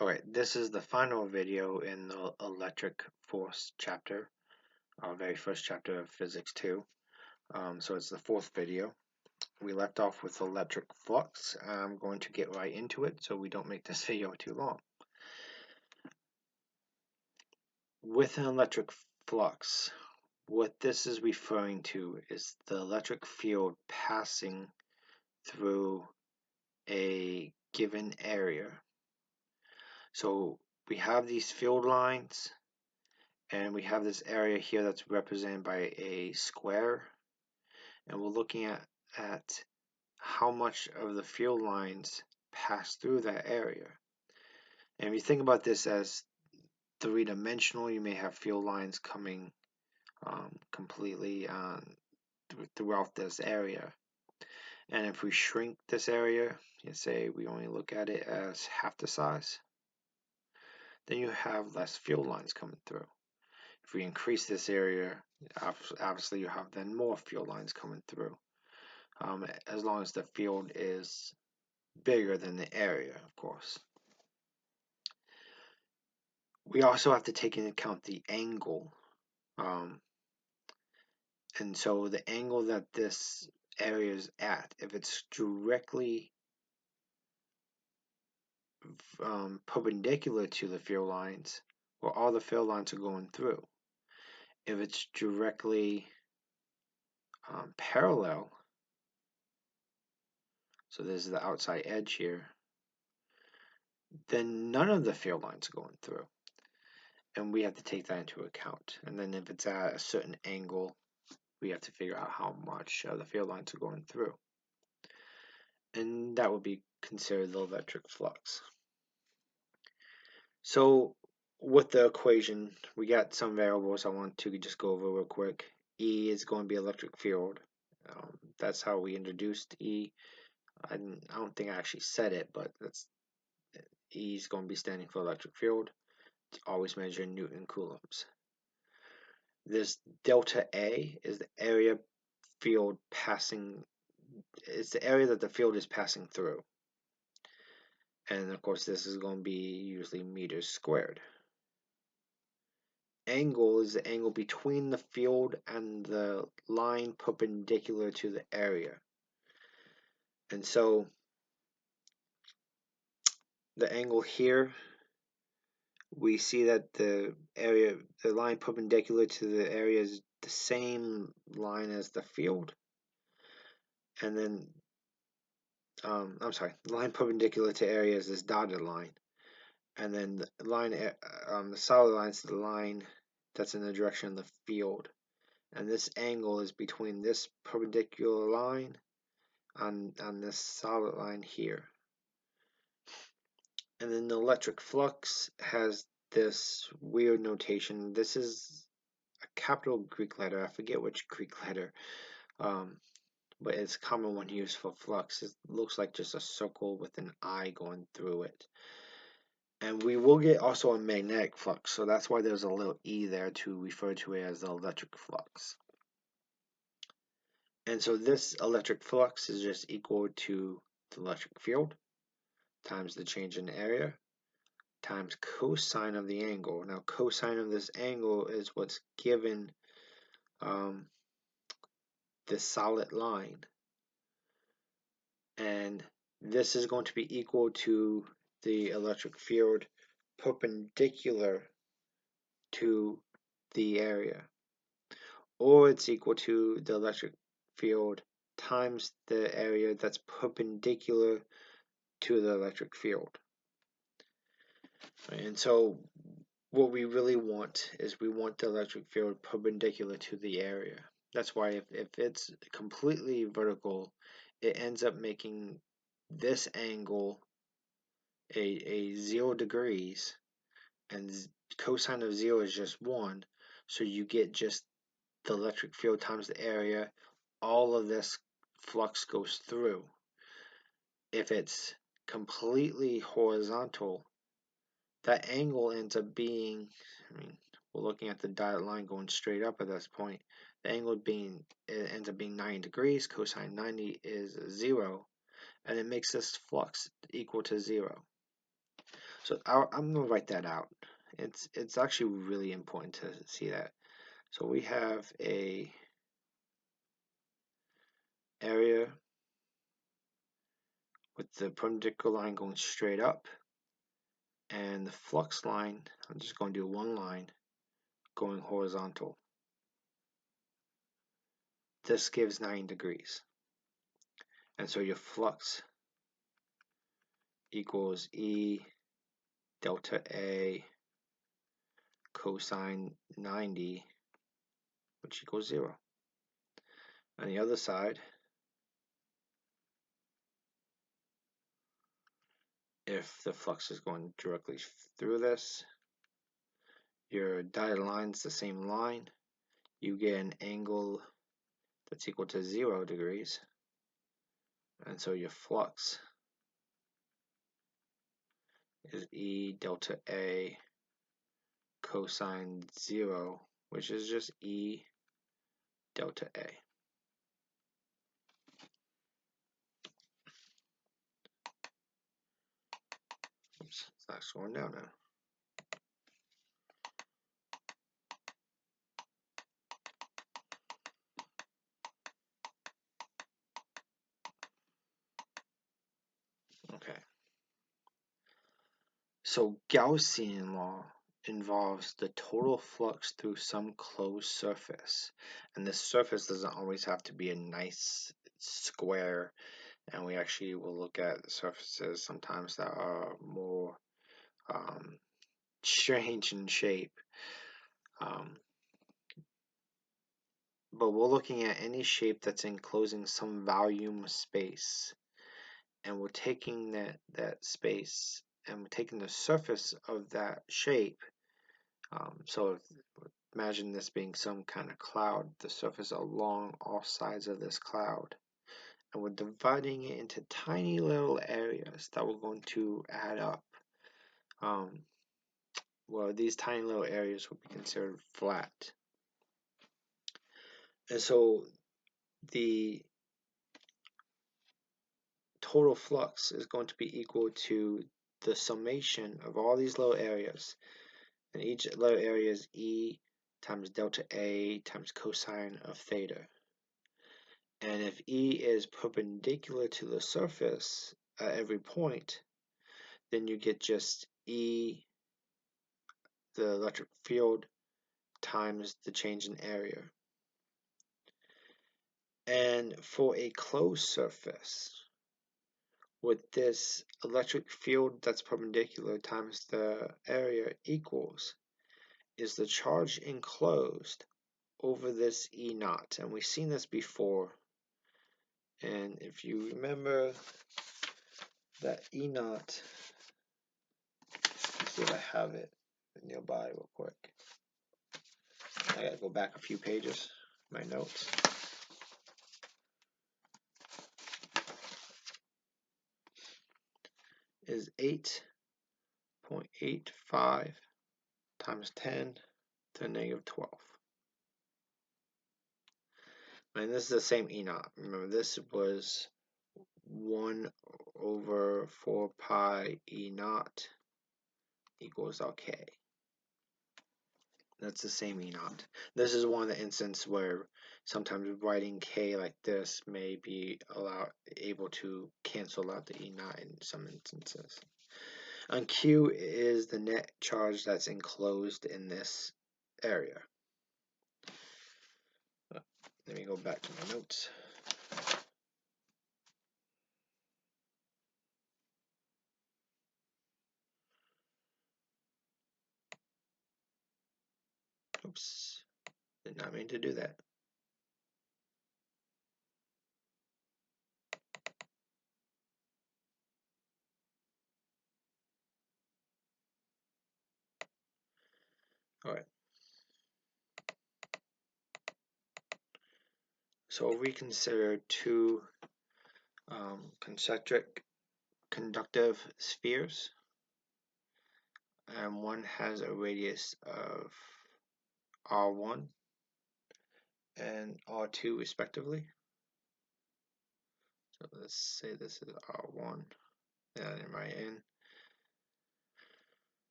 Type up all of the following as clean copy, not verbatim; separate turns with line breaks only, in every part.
Alright, this is the final video in the electric force chapter, our very first chapter of Physics 2. So it's the fourth video. We left off with electric flux. I'm going to get right into it so we don't make this video too long. With an electric flux, what this is referring to is the electric field passing through a given area. So we have these field lines, and we have this area here that's represented by a square, and we're looking at how much of the field lines pass through that area. And if you think about this as three-dimensional, you may have field lines coming completely throughout this area. And if we shrink this area, and say we only look at it as half the size, then you have less field lines coming through. If we increase this area, obviously you have then more field lines coming through, as long as the field is bigger than the area, of course. We also have to take into account the angle, and so the angle that this area is at, if it's directly perpendicular to the field lines, well, all the field lines are going through. If it's directly parallel, so this is the outside edge here, then none of the field lines are going through. And we have to take that into account. And then if it's at a certain angle, we have to figure out how much the field lines are going through. And that would be considered the electric flux. So with the equation, we got some variables I want to just go over real quick. E is going to be electric field. That's how we introduced E. I don't think I actually said it, but that's E is going to be standing for electric field. Always measure Newton coulombs. This delta A is the area field passing, it's the area that the field is passing through. And of course this is going to be usually meters squared. Angle is the angle between the field and the line perpendicular to the area. And so the angle here, we see that the line perpendicular to the area is the same line as the field. And then, I'm sorry, the line perpendicular to area is this dotted line. And then the line, the solid line is the line that's in the direction of the field. And this angle is between this perpendicular line on this solid line here. And then the electric flux has this weird notation. This is a capital Greek letter. I forget which Greek letter, but it's a common one used for flux. It looks like just a circle with an I going through it. And we will get also a magnetic flux, so that's why there's a little E there to refer to it as the electric flux. And so this electric flux is just equal to the electric field times the change in area times cosine of the angle. Now cosine of this angle is what's given this solid line. And this is going to be equal to the electric field perpendicular to the area. Or it's equal to the electric field times the area that's perpendicular to the electric field. And so what we really want is we want the electric field perpendicular to the area. That's why if it's completely vertical, it ends up making this angle a 0 degrees, and cosine of 0 is just 1, so you get just the electric field times the area. All of this flux goes through. If it's completely horizontal, that angle ends up being, we're looking at the dotted line going straight up at this point. The angle ends up being 90 degrees. Cosine 90 is 0, and it makes this flux equal to 0. So I'm gonna write that out. It's actually really important to see that. So we have a area with the perpendicular line going straight up, and the flux line, I'm just going to do one line going horizontal. This gives 90 degrees. And so your flux equals E delta A cosine 90, which equals 0. On the other side, if the flux is going directly through this, your dotted line is the same line, you get an angle that's equal to 0 degrees, and so your flux is E delta A cosine 0, which is just E delta A. Oops, it's not going down now. Okay. So Gaussian law involves the total flux through some closed surface. And this surface doesn't always have to be a nice square. And we actually will look at surfaces sometimes that are more strange in shape. But we're looking at any shape that's enclosing some volume space. And we're taking that space and we're taking the surface of that shape. So imagine this being some kind of cloud, the surface along all sides of this cloud. And we're dividing it into tiny little areas that we're going to add up. Well, these tiny little areas will be considered flat. And so the total flux is going to be equal to the summation of all these little areas. And each little area is E times delta A times cosine of theta. And if E is perpendicular to the surface at every point, then you get just E, the electric field, times the change in area. And for a closed surface, what this electric field that's perpendicular times the area equals is the charge enclosed over this E naught. And we've seen this before. And if you remember that E naught, let's see if I have it nearby real quick. I gotta go back a few pages, my notes. Is 8.85 times 10 to the negative 12. And this is the same E naught. Remember, this was 1 over 4 pi E naught equals K. That's the same E naught. This is one of the instances where sometimes writing K like this may be able to cancel out the E naught in some instances. And Q is the net charge that's enclosed in this area. Let me go back to my notes. Oops, did not mean to do that. All right. So we consider two concentric conductive spheres, and one has a radius of R1 and R2 respectively. So let's say this is R1, and I didn't write in.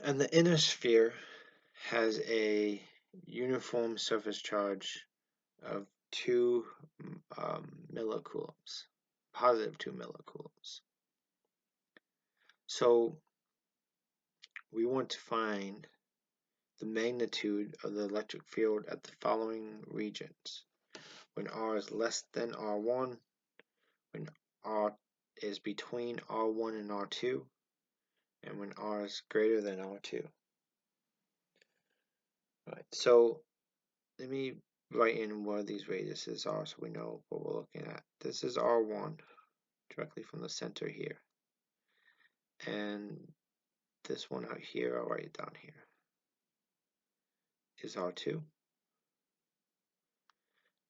And the inner sphere has a uniform surface charge of 2 millicoulombs, positive 2 millicoulombs. So we want to find the magnitude of the electric field at the following regions: when R is less than R1, when R is between R1 and R2, and when R is greater than R2. Right, so let me write in where these radiuses are so we know what we're looking at. This is R1 directly from the center here, and this one out here, I'll write it down here, is R2.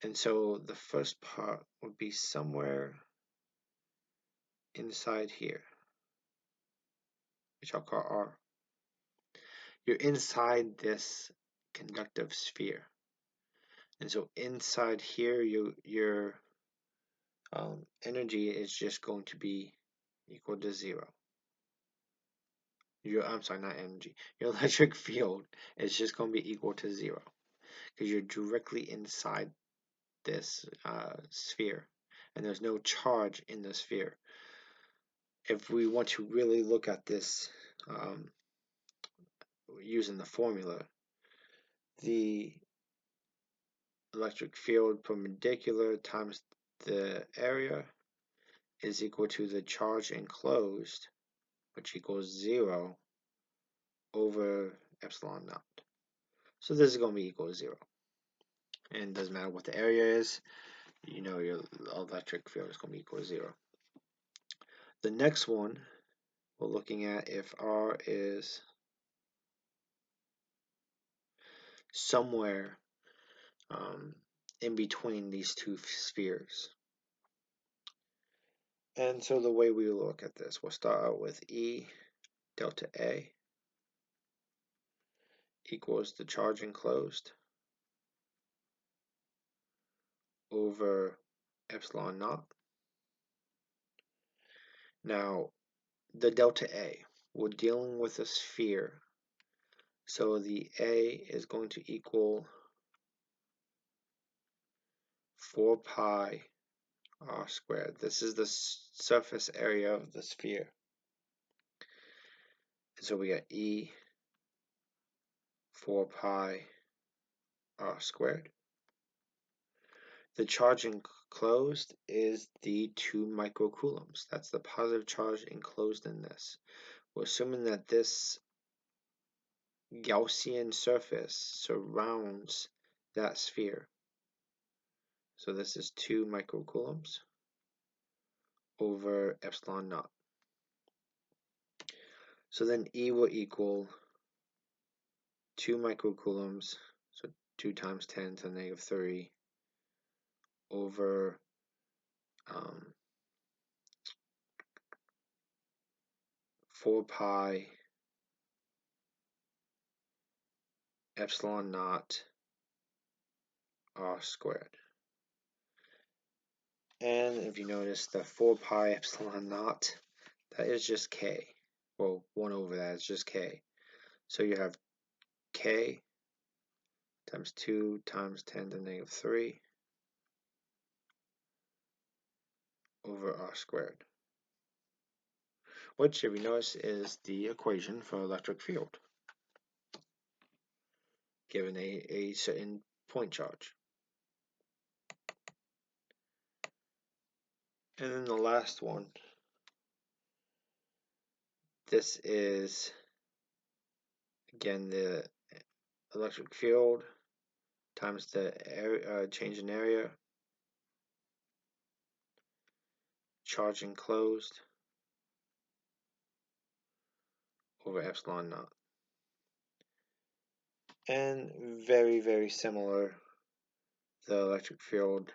And so the first part would be somewhere inside here, which I'll call R. You're inside this conductive sphere. And so inside here, your energy is just going to be equal to 0. I'm sorry, not energy. Your electric field is just going to be equal to 0 because you're directly inside this sphere, and there's no charge in the sphere. If we want to really look at this using the formula, the electric field perpendicular times the area is equal to the charge enclosed, which equals 0 over epsilon naught. So this is going to be equal to 0. And it doesn't matter what the area is, you know your electric field is going to be equal to 0. The next one, we're looking at if R is somewhere in between these two spheres. And so the way we look at this, we'll start out with E delta A equals the charge enclosed over epsilon naught. Now, the delta A, we're dealing with a sphere, so the A is going to equal 4 pi r squared. This is the surface area of the sphere. And so we got E 4 pi r squared. The charge enclosed is the 2 microcoulombs. That's the positive charge enclosed in this. We're assuming that this Gaussian surface surrounds that sphere. So this is 2 microcoulombs over epsilon naught. So then E will equal 2 microcoulombs, so 2 times 10 to the negative 3 over 4 pi epsilon naught r squared. And if you notice, the 4 pi epsilon naught, that is just k. Well, 1 over that is just k. So you have k times 2 times 10 to the negative 3 over r squared, which, if you notice, is the equation for electric field given a certain point charge. And then the last one, this is again the electric field times the area, change in area, charge enclosed over epsilon naught. And very, very similar, the electric field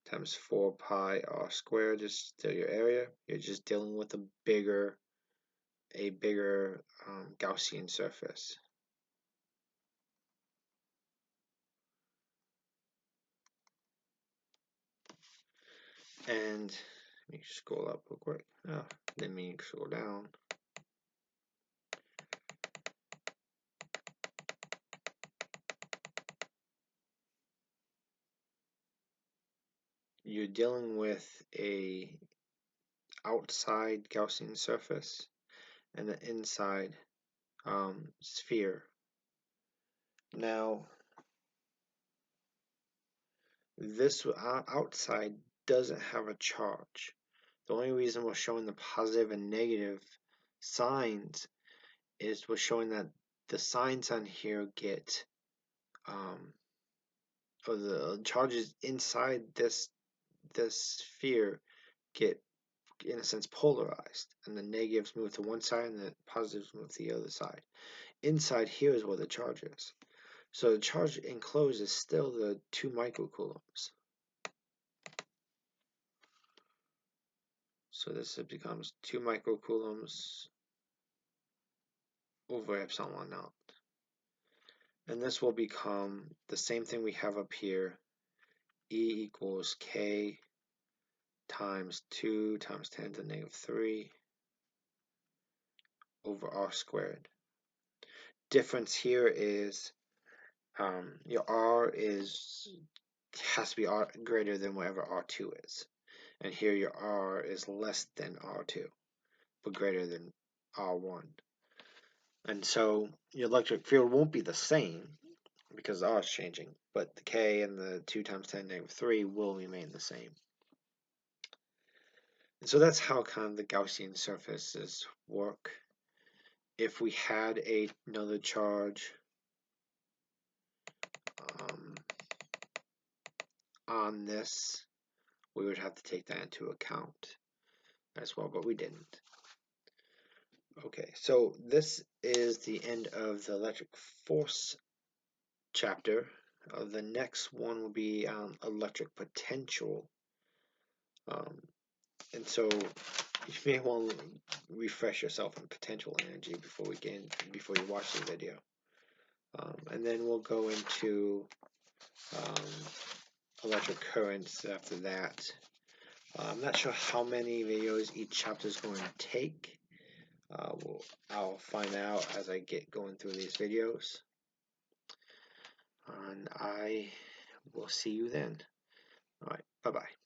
times 4 pi r squared is still your area. You're just dealing with a bigger Gaussian surface. And let me scroll up real quick. Oh, didn't mean to scroll down. you're dealing with a outside Gaussian surface and an inside sphere. Now, this outside doesn't have a charge. The only reason we're showing the positive and negative signs is we're showing that the signs on here get, or the charges inside this sphere get, in a sense, polarized, and the negatives move to one side and the positives move to the other side. Inside here is where the charge is. So the charge enclosed is still the 2 microcoulombs. So this becomes 2 microcoulombs over epsilon naught. And this will become the same thing we have up here. E equals K times 2 times 10 to the negative 3 over R squared. Difference here is your R has to be R greater than whatever R2 is. And here your R is less than R2, but greater than R1. And so your electric field won't be the same because R is changing, but the K and the 2 times 10 to the negative 3 will remain the same. And so that's how kind of the Gaussian surfaces work. If we had another charge on this, we would have to take that into account as well, but we didn't. Okay, so this is the end of the electric force chapter. The next one will be electric potential. And so you may want to refresh yourself on potential energy before you watch the video. And then we'll go into electric currents after that. I'm not sure how many videos each chapter is going to take. I'll find out as I get going through these videos. And I will see you then. Alright, bye-bye.